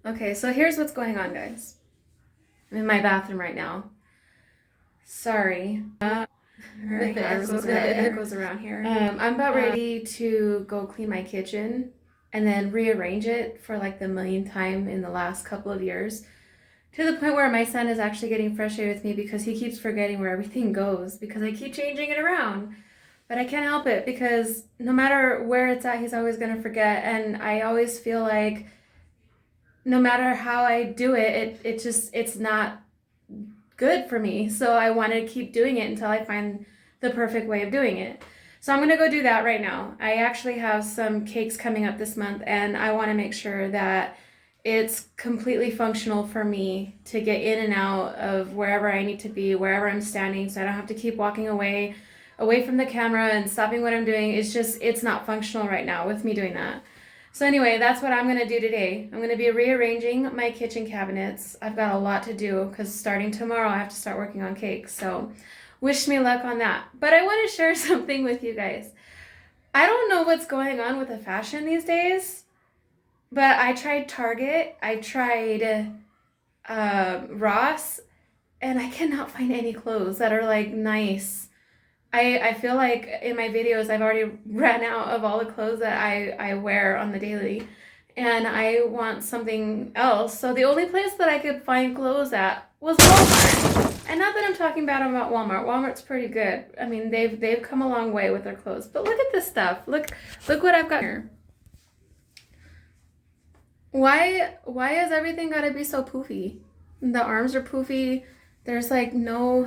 Okay, so here's what's going on, guys. I'm in my bathroom right now. Sorry. If it goes around here. I'm about ready to go clean my kitchen and then rearrange it for like the millionth time in the last couple of years. To the point where my son is actually getting frustrated with me because he keeps forgetting where everything goes because I keep changing it around. But I can't help it because no matter where it's at, he's always going to forget. And I always feel like no matter how I do it, it's not good for me. So I want to keep doing it until I find the perfect way of doing it. So I'm going to go do that right now. I actually have some cakes coming up this month and I want to make sure that it's completely functional for me to get in and out of wherever I need to be, wherever I'm standing, so I don't have to keep walking away from the camera and stopping what I'm doing. It's not functional right now with me doing that. So anyway, that's what I'm going to do today. I'm going to be rearranging my kitchen cabinets. I've got a lot to do because starting tomorrow I have to start working on cakes. So wish me luck on that. But I want to share something with you guys. I don't know what's going on with the fashion these days, but I tried Target, I tried Ross, and I cannot find any clothes that are like nice. I feel like in my videos I've already ran out of all the clothes that I wear on the daily, and I want something else. So the only place that I could find clothes at was Walmart. And not that I'm talking bad about Walmart. Walmart's pretty good. I mean, they've come a long way with their clothes. But look at this stuff. Look what I've got here. Why has everything got to be so poofy? The arms are poofy. There's like no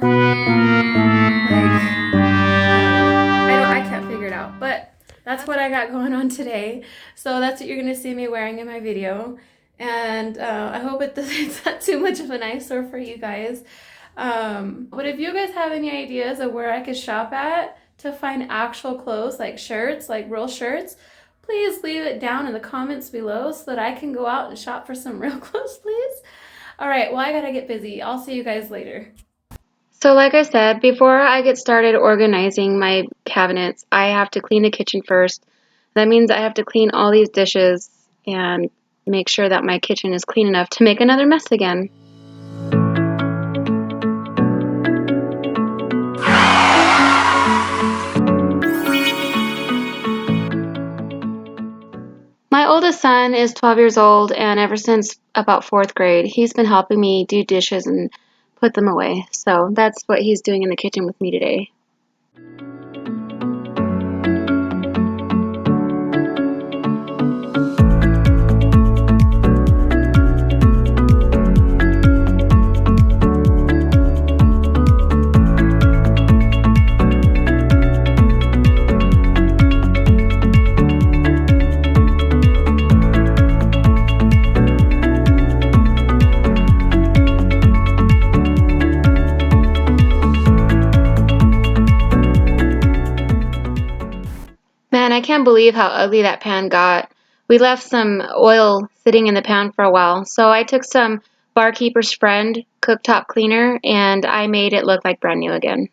I can't figure it out, but that's what I got going on today. So that's what you're going to see me wearing in my video. And I hope it's not too much of an eyesore for you guys. But if you guys have any ideas of where I could shop at to find actual clothes, like shirts, like real shirts, please leave it down in the comments below so that I can go out and shop for some real clothes, please. All right, well, I gotta get busy. I'll see you guys later. So like I said, before I get started organizing my cabinets, I have to clean the kitchen first. That means I have to clean all these dishes and make sure that my kitchen is clean enough to make another mess again. My oldest son is 12 years old, and ever since about 4th grade, he's been helping me do dishes and put them away. So that's what he's doing in the kitchen with me today. Man, I can't believe how ugly that pan got. We left some oil sitting in the pan for a while, so I took some Barkeeper's Friend cooktop cleaner and I made it look like brand new again.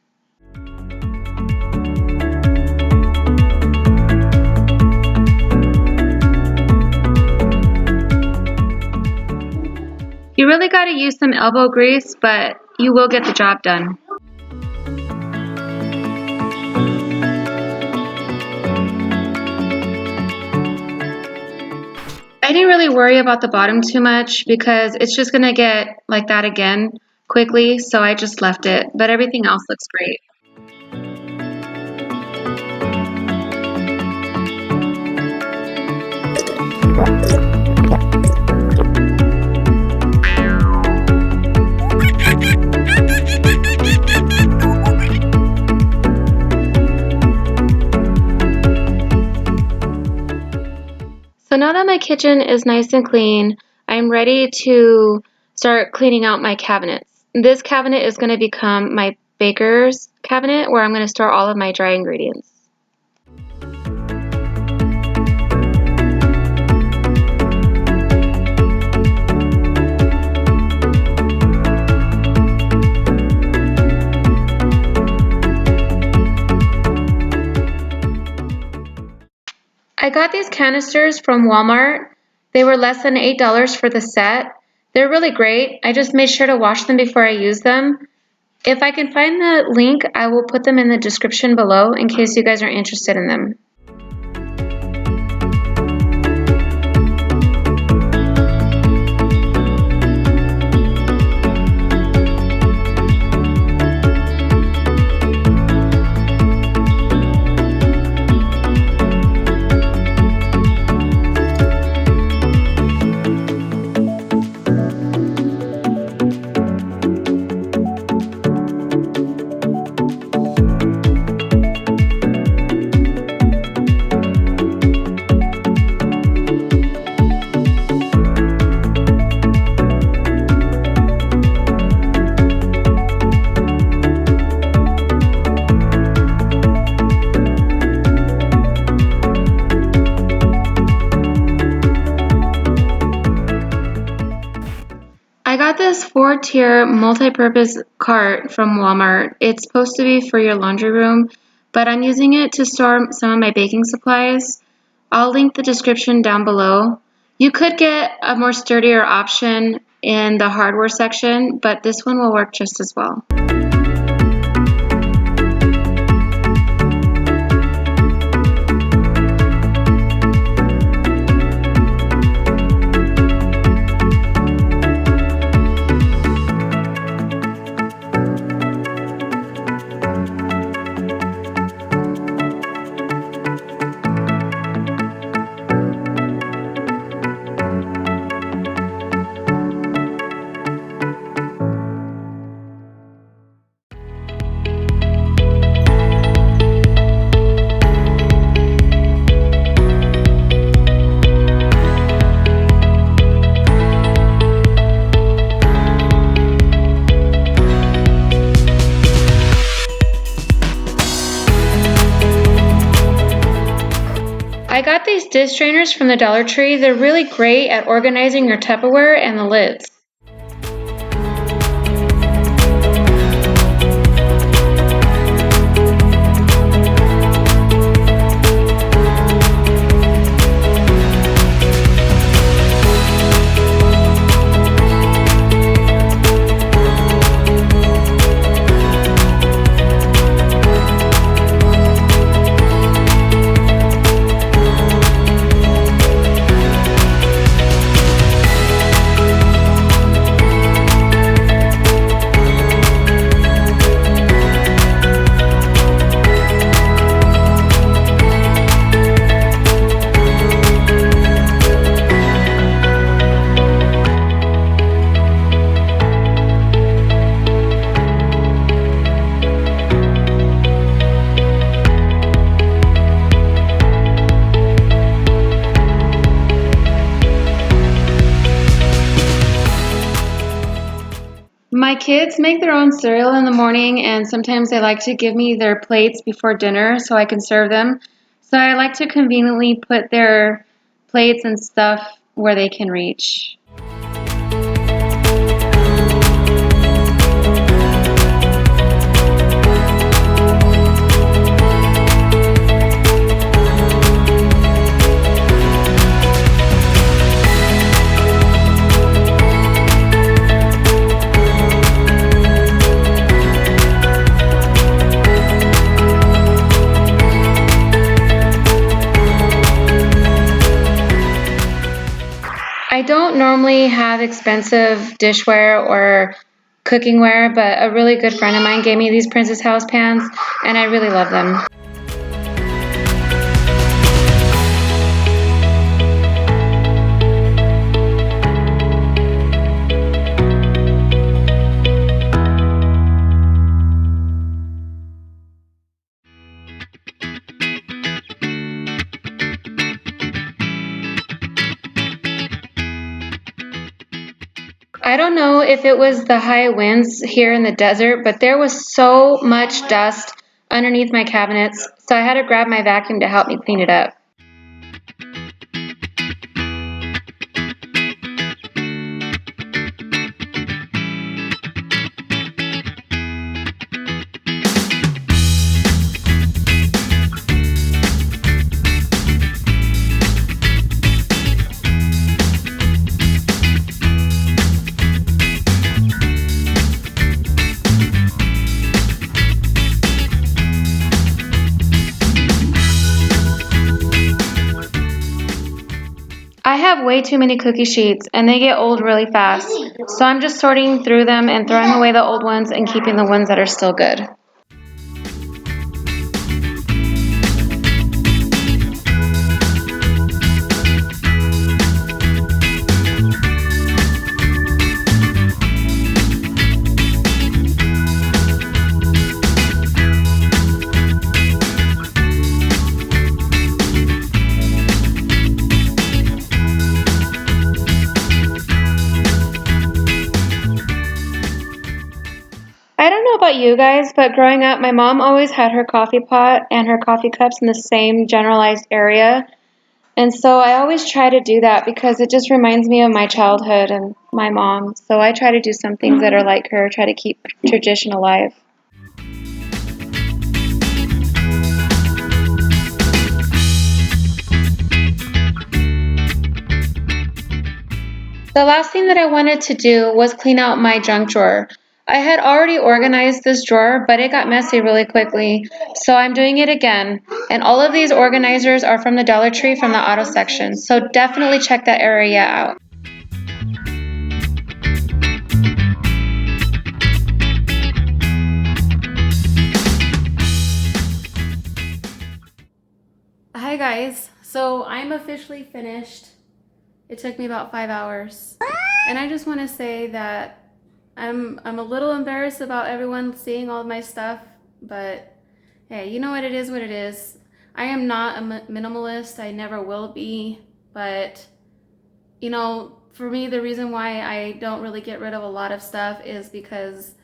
You really got to use some elbow grease, but you will get the job done. I didn't really worry about the bottom too much because it's just going to get like that again quickly, so I just left it, but everything else looks great. So now that my kitchen is nice and clean, I'm ready to start cleaning out my cabinets. This cabinet is going to become my baker's cabinet where I'm going to store all of my dry ingredients. I got these canisters from Walmart. They were less than $8 for the set. They're really great. I just made sure to wash them before I use them. If I can find the link, I will put them in the description below in case you guys are interested in them. I got this 4-tier multi-purpose cart from Walmart. It's supposed to be for your laundry room, but I'm using it to store some of my baking supplies. I'll link the description down below. You could get a more sturdier option in the hardware section, but this one will work just as well. I got these dish strainers from the Dollar Tree. They're really great at organizing your Tupperware and the lids. My kids make their own cereal in the morning, and sometimes they like to give me their plates before dinner so I can serve them. So I like to conveniently put their plates and stuff where they can reach. I don't normally have expensive dishware or cookingware, but a really good friend of mine gave me these Princess House pans, and I really love them. I don't know if it was the high winds here in the desert, but there was so much dust underneath my cabinets, so I had to grab my vacuum to help me clean it up. I have way too many cookie sheets and they get old really fast. So I'm just sorting through them and throwing away the old ones and keeping the ones that are still good. I don't know about you guys, but growing up, my mom always had her coffee pot and her coffee cups in the same generalized area. And so I always try to do that because it just reminds me of my childhood and my mom. So I try to do some things that are like her, try to keep tradition alive. The last thing that I wanted to do was clean out my junk drawer. I had already organized this drawer, but it got messy really quickly, so I'm doing it again. And all of these organizers are from the Dollar Tree from the auto section, so definitely check that area out. Hi guys, so I'm officially finished. It took me about 5 hours. And I just want to say that I'm a little embarrassed about everyone seeing all of my stuff, but hey, you know what it is what it is. I am not a minimalist, I never will be, but you know, for me the reason why I don't really get rid of a lot of stuff is because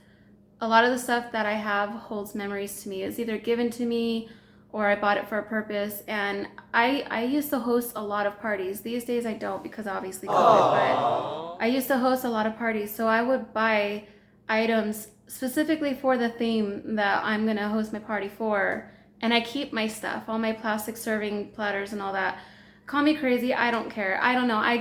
a lot of the stuff that I have holds memories to me. It's either given to me or I bought it for a purpose. And I used to host a lot of parties. These days I don't because obviously COVID, but I used to host a lot of parties. So I would buy items specifically for the theme that I'm gonna host my party for. And I keep my stuff, all my plastic serving platters and all that. Call me crazy, I don't care. I don't know. I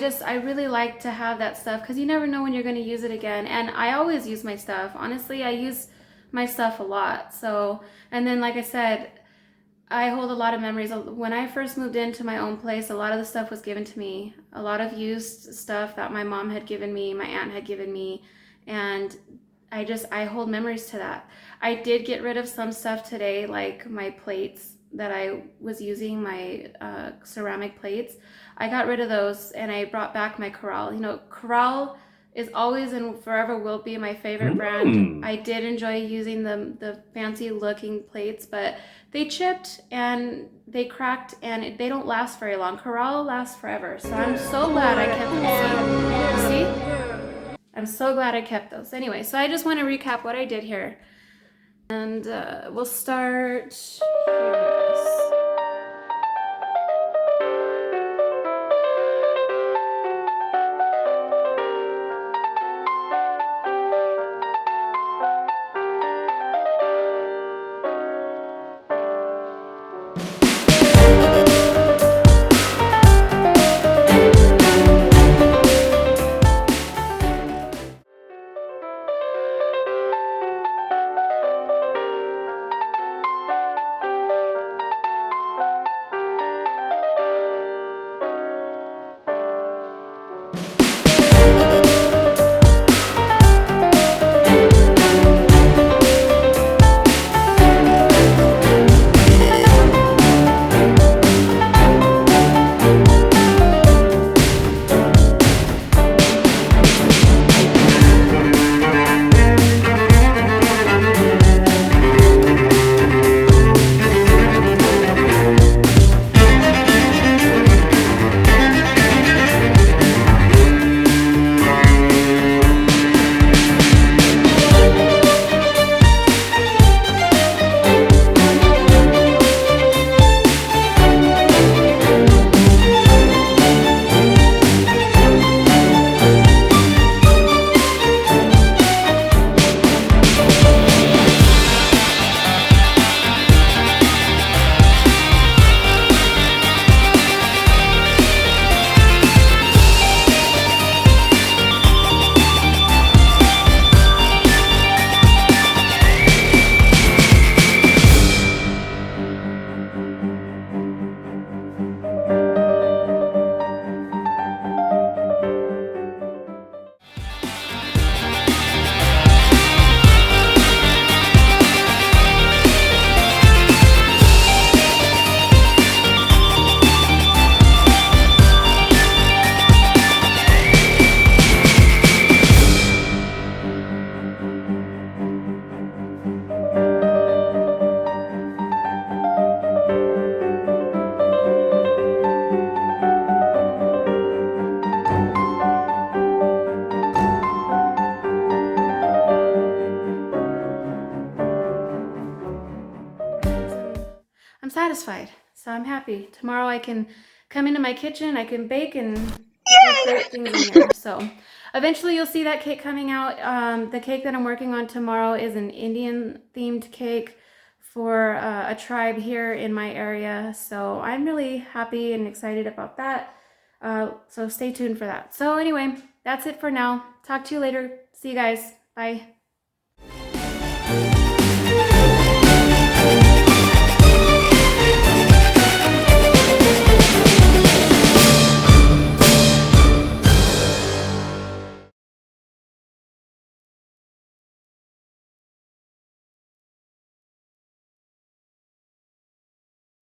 really like to have that stuff because you never know when you're going to use it again. And I always use my stuff. Honestly, I use my stuff a lot. So, and then like I said, I hold a lot of memories. When I first moved into my own place, a lot of the stuff was given to me. A lot of used stuff that my mom had given me, my aunt had given me, and I hold memories to that. I did get rid of some stuff today, like my plates that I was using, my ceramic plates. I got rid of those and I brought back my Corral. You know, Corral is always and forever will be my favorite brand. I did enjoy using the fancy looking plates, but they chipped and they cracked and they don't last very long. Corral lasts forever, so I'm so glad I kept them. See? I'm so glad I kept those. Anyway, so I just want to recap what I did here. And we'll start here. satisfied. So I'm happy. Tomorrow I can come into my kitchen, I can bake and do great things in here. So eventually you'll see that cake coming out. The cake that I'm working on tomorrow is an Indian themed cake for a tribe here in my area. So I'm really happy and excited about that. So stay tuned for that. So anyway, that's it for now. Talk to you later. See you guys. Bye.